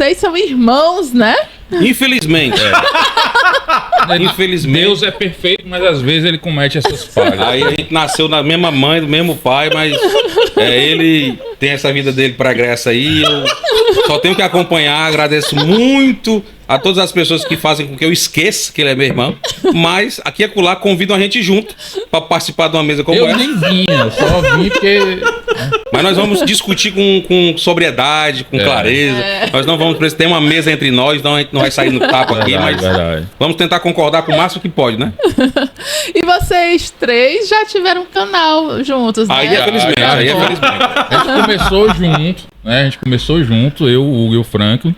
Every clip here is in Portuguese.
vocês são irmãos, né? Infelizmente. Infelizmente. Deus é perfeito, mas às vezes ele comete essas falhas. Aí a gente nasceu na mesma mãe, do mesmo pai, mas ele tem essa vida dele pregressa aí. Eu só tenho que acompanhar, agradeço muito a todas as pessoas que fazem com que eu esqueça que ele é meu irmão. Mas aqui e acolá convidam a gente junto para participar de uma mesa como Eu essa. nem vinha, só vim porque... Mas nós vamos discutir com sobriedade, com clareza. Nós não vamos ter uma mesa entre nós, então a gente não vai sair no tapa aqui, mas vamos tentar concordar com o máximo que pode, né? E vocês três já tiveram um canal juntos, né? Aí é felizmente, aí é felizmente. A gente começou junto, né? A gente começou junto, eu, o Hugo e o Franklin.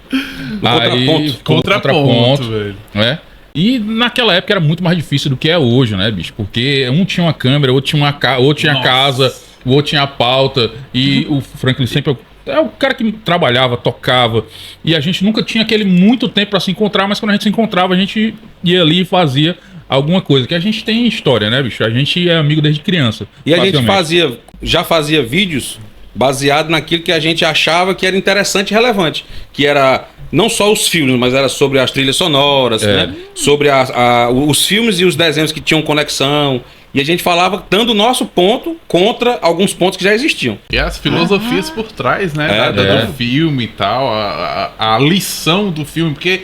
Aí, Contraponto, velho. né? E naquela época era muito mais difícil do que é hoje, né, bicho? Porque um tinha uma câmera, outro tinha outro tinha casa, o outro tinha a pauta. E o Franklin sempre é o cara que trabalhava, tocava. E a gente nunca tinha aquele muito tempo pra se encontrar, mas quando a gente se encontrava, a gente ia ali e fazia alguma coisa. Que a gente tem história, né, bicho? A gente é amigo desde criança. E a gente já fazia vídeos baseado naquilo que a gente achava que era interessante e relevante. Que era não só os filmes, mas era sobre as trilhas sonoras, né? Sobre os filmes e os desenhos que tinham conexão. E a gente falava dando o nosso ponto contra alguns pontos que já existiam. E as filosofias por trás, né? Do filme e tal, a lição do filme, porque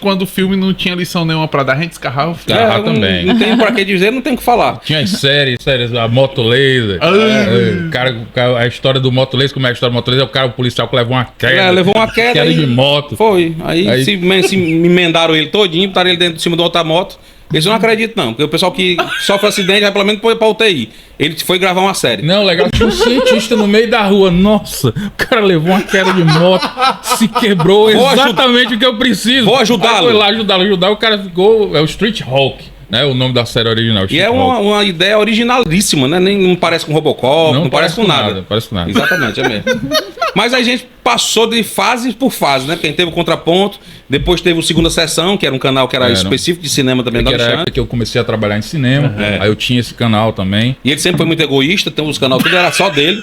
quando o filme não tinha lição nenhuma pra dar, a gente escarrava o filme. Também. Não tem pra que dizer, não tem o que falar. Tinha as séries, a Moto Laser. A história do Moto Laser, como é a história do Moto Laser, o policial que levou uma queda. Levou uma queda de moto. Foi. Aí se me emendaram ele todinho, botaram ele dentro de cima de outra moto. Eles não acreditam, não. Porque o pessoal que sofre acidente vai pelo menos pra UTI. Ele foi gravar uma série. Não, legal. Tinha um cientista no meio da rua. Nossa, o cara levou uma queda de moto, se quebrou. Exatamente o que eu preciso. Vou ajudá-lo. Foi lá ajudá-lo. O cara ficou... É o Street Hulk, né? O nome da série original. E é uma ideia originalíssima, né? Nem não parece com Robocop, não parece com nada. Parece com nada. Exatamente, é mesmo. Mas a gente passou de fase por fase, né? Porque a gente teve o Contraponto, depois teve o Segunda Sessão, que era um canal que era específico de cinema também da Alexandre. Era a época que eu comecei a trabalhar em cinema, aí eu tinha esse canal também. E ele sempre foi muito egoísta, então os canais tudo era só dele.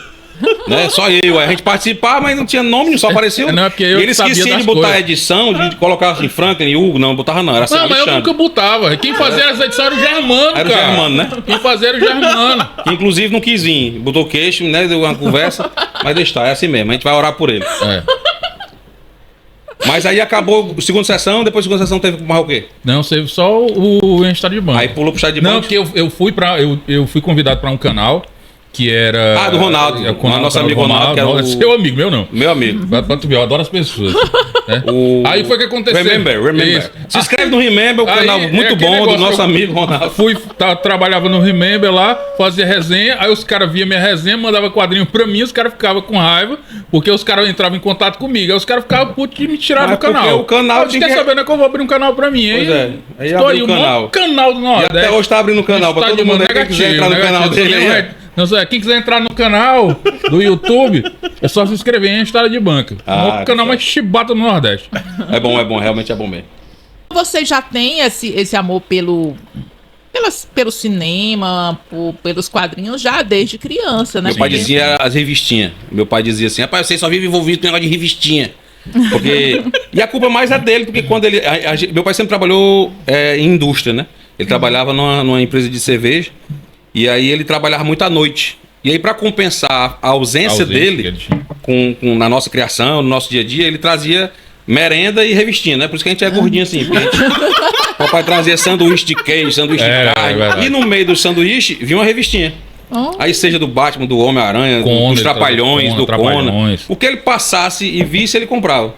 Né? Só eu, a gente participava, mas não tinha nome, só apareceu. Não, é porque eu e ele esquecia de botar a edição, de colocar assim, Franklin e Hugo, não botava não, era assim, não, mas eu nunca botava. Quem fazia essa edição era o Germano, era o Germano, né? Quem fazia era o Germano. Que inclusive não quis vir, botou queixo, né? Deu uma conversa, mas deixa estar, é assim mesmo, a gente vai orar por ele. Mas aí acabou a segunda sessão, depois da segunda sessão teve mais o quê? Não, teve só o Estado de Banco. Aí pulou pro Estado de Banco? Não, porque eu fui convidado para um canal que era... do Ronaldo. Nosso amigo Ronaldo, que era o... Seu amigo, meu não. Meu amigo. Pra tu ver, eu adoro as pessoas. Né? Aí foi o que aconteceu. Remember. Se inscreve no Remember, o canal muito bom do nosso amigo Ronaldo. Trabalhava no Remember lá, fazia resenha, aí os caras viam minha resenha, mandavam quadrinho pra mim, os caras ficavam com raiva, porque os caras entravam em contato comigo, aí os caras ficavam putos e me tiraram do canal. O canal quer saber, né, que eu vou abrir um canal pra mim, hein? Pois é. Aí estou abriu aí, o canal do Nordeste. E até hoje tá abrindo o canal pra todo mundo aí que quiser entrar no canal dele aí. Não sei, quem quiser entrar no canal do YouTube, é só se inscrever em História de Banca. O canal mais chibata no Nordeste. É bom, realmente é bom mesmo. Você já tem esse amor pelo cinema, pelos quadrinhos já desde criança, né? Meu pai dizia as revistinhas. Meu pai dizia assim, rapaz, você só vive envolvido com negócio de revistinha. E a culpa mais é dele, porque quando ele... meu pai sempre trabalhou em indústria, né? Ele trabalhava numa empresa de cerveja. E aí ele trabalhava muito à noite. E aí, para compensar a ausência dele na nossa criação, no nosso dia a dia, ele trazia merenda e revistinha, né? Por isso que a gente é gordinho assim. O papai trazia sanduíche de queijo, sanduíche de carne. E no meio do sanduíche vinha uma revistinha. Aí seja do Batman, do Homem-Aranha, dos Trapalhões, do Conan. O que ele passasse e visse, ele comprava.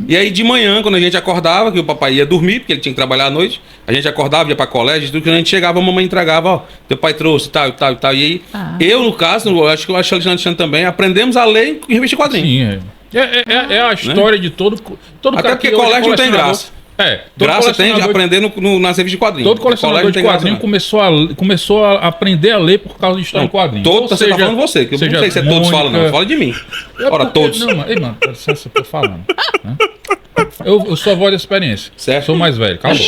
E aí de manhã, quando a gente acordava, que o papai ia dormir, porque ele tinha que trabalhar à noite, a gente acordava, ia pra colégio, tudo que a gente chegava, a mamãe entregava, ó, teu pai trouxe, tal. E aí, eu no caso, acho que o Alexandre também, aprendemos a ler em revista de quadrinhos. Sim, é a história de todo até cara porque colégio não tem graça. Graça tem de aprender nas revistas de quadrinhos. Todo colecionador de quadrinhos começou a aprender a ler por causa de história de quadrinhos. Você tá falando você, que eu não sei se todos falam, não. Fala de mim. Ora, todos. Não, mano, você tá falando. Né? Eu sou a voz da experiência. Certo. Sou mais velho, calma.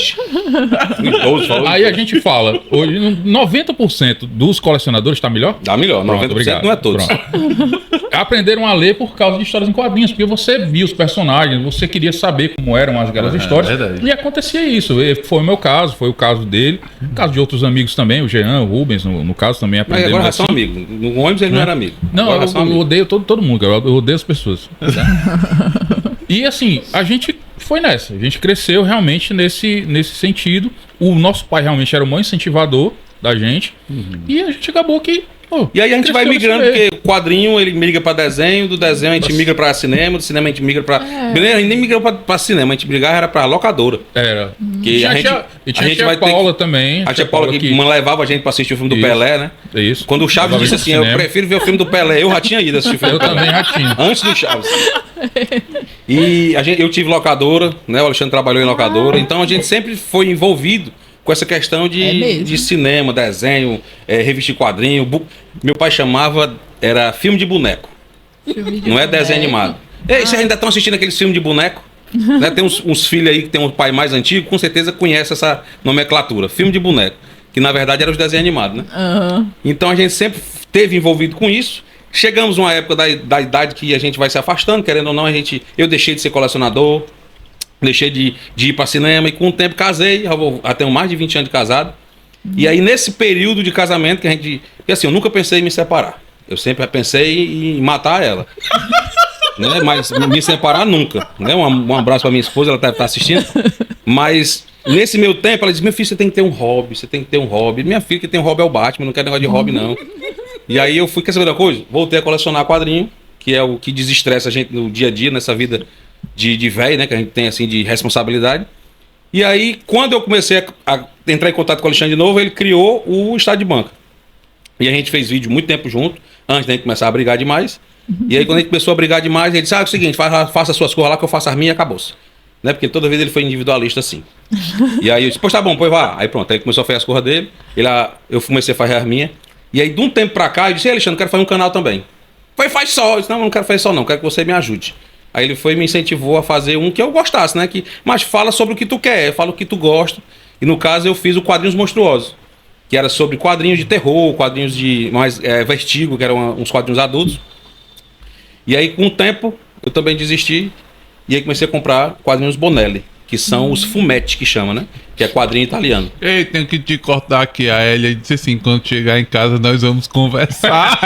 Idoso, falou Aí a idoso. gente fala, hoje 90% dos colecionadores tá melhor? Dá melhor, 90% obrigado. não é todos. Pronto. Aprenderam a ler por causa de histórias em quadrinhos, porque você via os personagens, você queria saber como eram aquelas histórias. verdade. E acontecia isso. E foi o meu caso, foi o caso dele, o caso de outros amigos também, o Jean, o Rubens, no caso também Mas aprenderam. agora já são amigos. No ônibus ele não era amigo. Não, Agora já são eu amigos. odeio todo mundo, cara. Eu odeio as pessoas. E assim, a gente foi nessa. A gente cresceu realmente nesse sentido. O nosso pai realmente era o maior incentivador da gente. E a gente acabou que. Pô, E aí a gente vai cresceu migrando, nesse meio. porque o quadrinho ele migra pra desenho, do desenho a gente migra pra cinema, do cinema a gente migra pra. A gente nem migrou pra cinema, a gente brigava era pra locadora. Era. Que a gente, E tinha a gente a vai ter Paula também. A tia Paula que levava a gente pra assistir o filme do Isso. Pelé, né? É isso. Quando o Chaves Levava disse a gente assim, pro eu cinema. prefiro ver o filme do Pelé, eu já tinha ido assistir o filme Eu do Pelé. também já tinha. Antes do Chaves. E eu tive locadora, né? O Alexandre trabalhou em locadora, então a gente sempre foi envolvido com essa questão É mesmo? de cinema, desenho, revista de quadrinho. Meu pai chamava, era filme de boneco, não é desenho animado. Ei, vocês ainda estão assistindo aqueles filmes de boneco? Né? Tem uns filhos aí que tem um pai mais antigo, com certeza conhece essa nomenclatura, filme de boneco, que na verdade era os desenhos animados, né? Então a gente sempre esteve envolvido com isso. Chegamos numa época da idade que a gente vai se afastando, querendo ou não, eu deixei de ser colecionador, deixei de ir para cinema e com o tempo casei, já tenho mais de 20 anos de casado. E aí nesse período de casamento que porque assim, eu nunca pensei em me separar. Eu sempre pensei em matar ela. Né? Mas me separar nunca. Né? Um abraço para minha esposa, ela tá assistindo. Mas nesse meu tempo, ela disse: meu filho, você tem que ter um hobby, você tem que ter um hobby. Minha filha que tem um hobby é o Batman, não quer negócio de hobby, não. E aí eu fui, quer saber da coisa? Voltei a colecionar quadrinho, que é o que desestressa a gente no dia a dia, nessa vida de velho, né? Que a gente tem assim de responsabilidade. E aí, quando eu comecei a entrar em contato com o Alexandre de novo, ele criou o Estado de Banca. E a gente fez vídeo muito tempo junto, antes da gente começar a brigar demais. E aí, quando a gente começou a brigar demais, ele disse: é o seguinte, faça as suas coisas lá que eu faço as minhas e acabou-se. Né? Porque toda vez ele foi individualista assim. E aí eu disse: pois tá bom, pois vá. Aí pronto, aí ele começou a fazer as coisas dele, eu comecei a fazer as minhas. E aí, de um tempo pra cá, eu disse: Alexandre, eu quero fazer um canal também. Faz só. Eu disse: não quero fazer só não, quero que você me ajude. Aí ele foi e me incentivou a fazer um que eu gostasse, né? Mas fala sobre o que tu quer, fala o que tu gosta. E no caso eu fiz o Quadrinhos Monstruosos, que era sobre quadrinhos de terror, quadrinhos de mais Vertigo, que eram uns quadrinhos adultos. E aí com o tempo eu também desisti e aí comecei a comprar quadrinhos Bonelli, que são os fumetti que chama, né? Que é quadrinho italiano. Ei, tenho que te cortar aqui. A Elia disse assim: quando chegar em casa nós vamos conversar.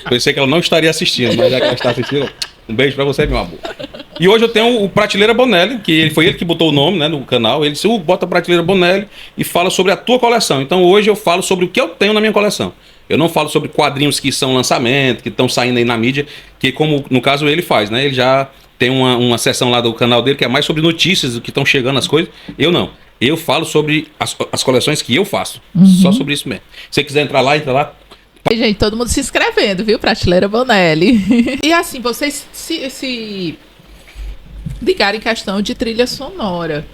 Pensei que ela não estaria assistindo, mas já que ela está assistindo, um beijo pra você, meu amor. E hoje eu tenho o Prateleira Bonelli, que foi ele que botou o nome, né, no canal. Ele disse: bota Prateleira Bonelli e fala sobre a tua coleção. Então hoje eu falo sobre o que eu tenho na minha coleção. Eu não falo sobre quadrinhos que são lançamento, que estão saindo aí na mídia, que como no caso ele faz, né? Ele já tem uma seção lá do canal dele que é mais sobre notícias, do que estão chegando as coisas. Eu não. Eu falo sobre as coleções que eu faço. Só sobre isso mesmo. Se você quiser entrar lá, entra lá. E, gente, todo mundo se inscrevendo, viu? Prateleira Bonelli. E assim, vocês se ligaram em questão de trilha sonora.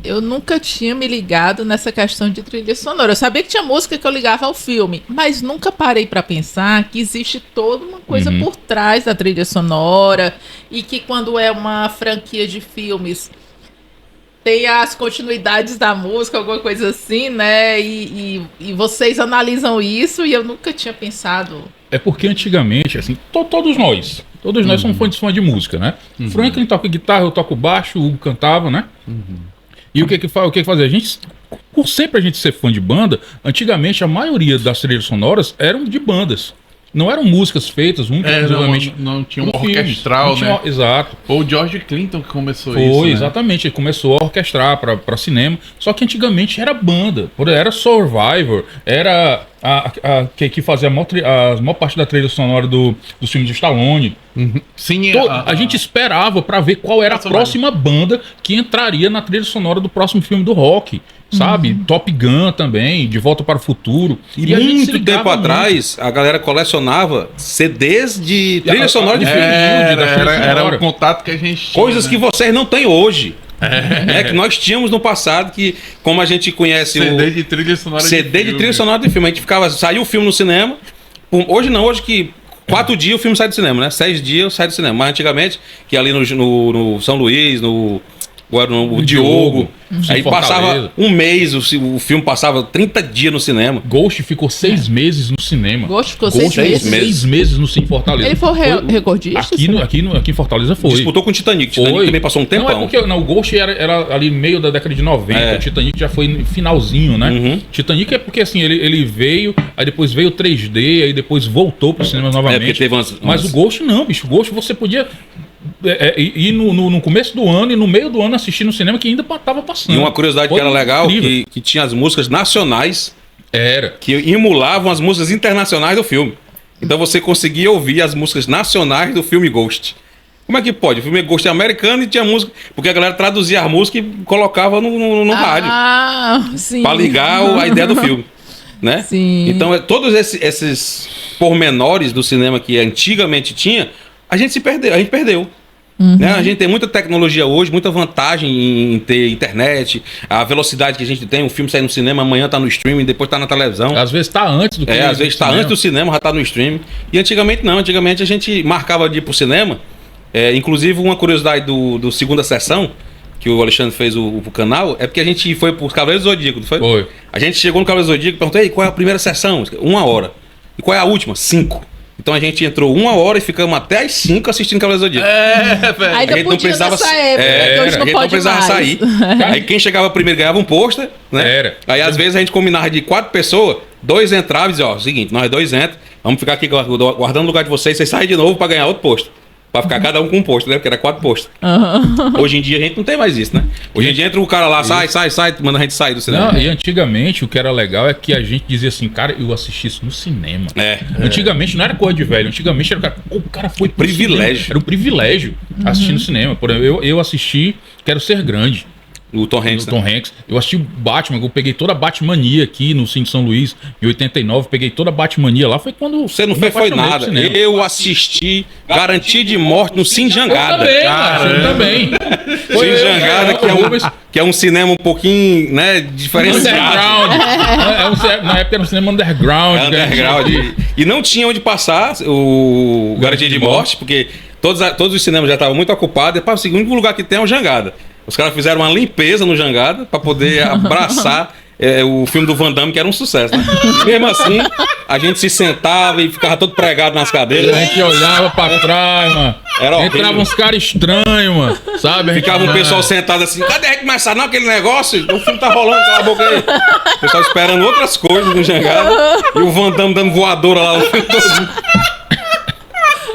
Eu nunca tinha me ligado nessa questão de trilha sonora. Eu sabia que tinha música que eu ligava ao filme, mas nunca parei pra pensar que existe toda uma coisa por trás da trilha sonora e que quando é uma franquia de filmes tem as continuidades da música, alguma coisa assim, né? E vocês analisam isso e eu nunca tinha pensado. É porque antigamente, assim, todos nós somos fãs de música, né? Franklin toca guitarra, eu toco baixo, o Hugo cantava, né? E o que fazia? A gente, por sempre a gente ser fã de banda, antigamente a maioria das trilhas sonoras eram de bandas. Não eram músicas feitas exclusivamente. Não tinha um com filmes. orquestral, Não tinha- né? Exato. Ou o George Clinton que começou Foi, isso, né? exatamente. Ele começou a orquestrar para cinema. Só que antigamente era banda. Era Survivor, era que fazia a maior parte da trilha sonora dos filmes de Stallone. Sim, A gente esperava para ver qual era a próxima banda que entraria na trilha sonora do próximo filme do Rock. Sabe? Top Gun também, De Volta para o Futuro. E a gente se muito ligava tempo atrás, a galera colecionava CDs de trilha sonora de filme. Era o contato que a gente tinha. Coisas que vocês não têm hoje. Né? Que nós tínhamos no passado, que como a gente conhece CD de trilha sonora CD de trilha sonora de filme. A gente ficava, saiu o filme no cinema. Hoje não, hoje que 4 dias o filme sai do cinema, né? 6 dias sai do cinema. Mas antigamente, que ali no São Luís, no Diogo, aí passava um mês, o filme passava 30 dias no cinema. Ghost ficou 6 meses no cinema. Ghost ficou 6 meses? 6 meses no Cine Fortaleza. Ele foi recordista? Aqui em Fortaleza foi. Disputou com o Titanic. Titanic também passou um tempão. Não, é porque o Ghost era ali no meio da década de 90. O Titanic já foi no finalzinho, né? Uhum. Titanic é porque assim, ele veio, aí depois veio o 3D, aí depois voltou pro cinema novamente. Porque teve Mas o Ghost não, bicho. O Ghost você podia ir no começo do ano e no meio do ano assistir no cinema que ainda tava passando. E uma curiosidade que era legal, que tinha as músicas nacionais que emulavam as músicas internacionais do filme. Então você conseguia ouvir as músicas nacionais do filme Ghost. Como é que pode? O filme Ghost é americano e tinha música... Porque a galera traduzia a música e colocava no rádio. Sim. Pra ligar a ideia do filme. Né? Sim. Então, todos esses pormenores do cinema que antigamente tinha, a gente perdeu. Né? A gente tem muita tecnologia hoje, muita vantagem em ter internet, a velocidade que a gente tem, um filme sai no cinema, amanhã tá no streaming, depois tá na televisão. Às vezes tá antes do que às vezes tá antes do cinema, já tá no streaming. E antigamente não, antigamente a gente marcava de ir pro cinema. Inclusive uma curiosidade do segunda sessão, que o Alexandre fez o canal, é porque a gente foi pro Cavaleiro do Zodíaco, não foi? Foi. A gente chegou no Cavaleiro do Zodíaco e perguntou, qual é a primeira sessão? 1 hora. E qual é a última? 5. Então a gente entrou 1 hora e ficamos até as 5 assistindo Cavaleiro do Zodíaco. Velho. Ainda a gente não precisava nessa época, hoje a gente não precisava sair. Aí quem chegava primeiro ganhava um pôster, né? Aí às vezes a gente combinava de 4 pessoas, 2 entravam e diziam, seguinte, nós 2 entram, vamos ficar aqui guardando o lugar de vocês saem de novo pra ganhar outro pôster. Pra ficar cada um com um pôster, né? Porque era 4 pôster. Hoje em dia a gente não tem mais isso, né? Hoje em dia entra o cara lá, sai, manda a gente sair do cinema. Não, e antigamente o que era legal é que a gente dizia assim, cara, eu assisti isso no cinema. Antigamente não era coisa de velho, antigamente era o cara foi pro privilégio. Cinema. Era um privilégio assistir no cinema. Por exemplo, eu assisti Quero Ser Grande. O Tom Hanks. Tom Hanks. Eu assisti Batman, eu peguei toda a Batmania aqui no Cine São Luís, em 89, peguei toda a Batmania lá, foi quando... Você não foi nada. Eu assisti Garantia de Morte no Cine Jangada. Eu também. Cine Jangada, que é um cinema um pouquinho, né, diferenciado. Underground. Na época era um cinema underground. E não tinha onde passar o Garantia de Morte, porque todos os cinemas já estavam muito ocupados. E o único lugar que tem é o Jangada. Os caras fizeram uma limpeza no Jangada para poder abraçar o filme do Van Damme, que era um sucesso, né? E mesmo assim, a gente se sentava e ficava todo pregado nas cadeiras. A gente olhava pra trás, mano. Entravam uns caras estranhos, mano. Sabe? Ficava um pessoal sentado assim, cadê a gente começar? Não, aquele negócio, o filme tá rolando, cala a boca aí. O pessoal esperando outras coisas no Jangada. E o Van Damme dando voadora lá no filme todo.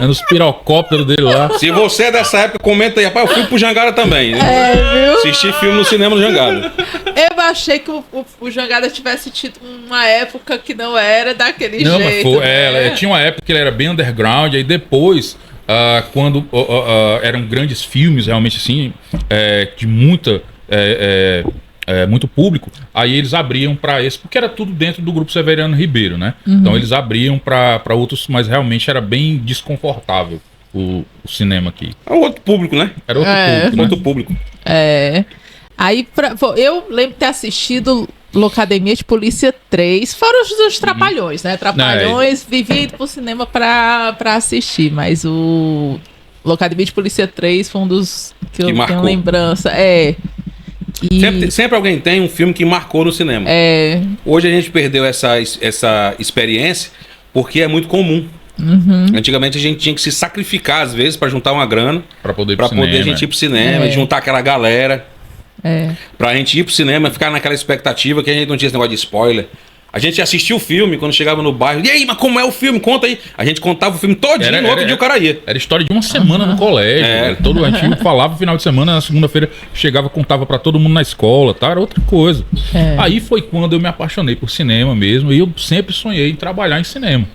Nos pirocópteros dele lá. Se você é dessa época, comenta aí. Rapaz, eu fui pro Jangada também. Né? Viu? Assisti filme no cinema no Jangada. Eu achei que o Jangada tivesse tido uma época que não era daquele jeito. Mas foi, tinha uma época que ele era bem underground, aí depois, quando eram grandes filmes, realmente assim, de muita... muito público, aí eles abriam para esse, porque era tudo dentro do grupo Severiano Ribeiro, né? Então eles abriam para outros, mas realmente era bem desconfortável o cinema aqui. É outro público, né? Era outro público. Outro público. Aí eu lembro de ter assistido Locademia de Polícia 3, fora os Trapalhões, né? Trapalhões, vivia indo pro cinema pra assistir, mas o Locademia de Polícia 3 foi um dos que eu tenho lembrança. Sempre alguém tem um filme que marcou no cinema. Hoje a gente perdeu essa experiência porque é muito comum. Antigamente a gente tinha que se sacrificar às vezes para juntar uma grana para poder a gente ir pro cinema e juntar aquela galera. Pra gente ir pro cinema, ficar naquela expectativa que a gente não tinha esse negócio de spoiler. A gente assistia o filme quando chegava no bairro. E aí, mas como é o filme? Conta aí. A gente contava o filme todinho, no outro dia o cara ia. Era história de uma semana no colégio. A gente falava no final de semana, na segunda-feira chegava, contava pra todo mundo na escola, tá? Era outra coisa. Aí foi quando eu me apaixonei por cinema mesmo. E eu sempre sonhei em trabalhar em cinema.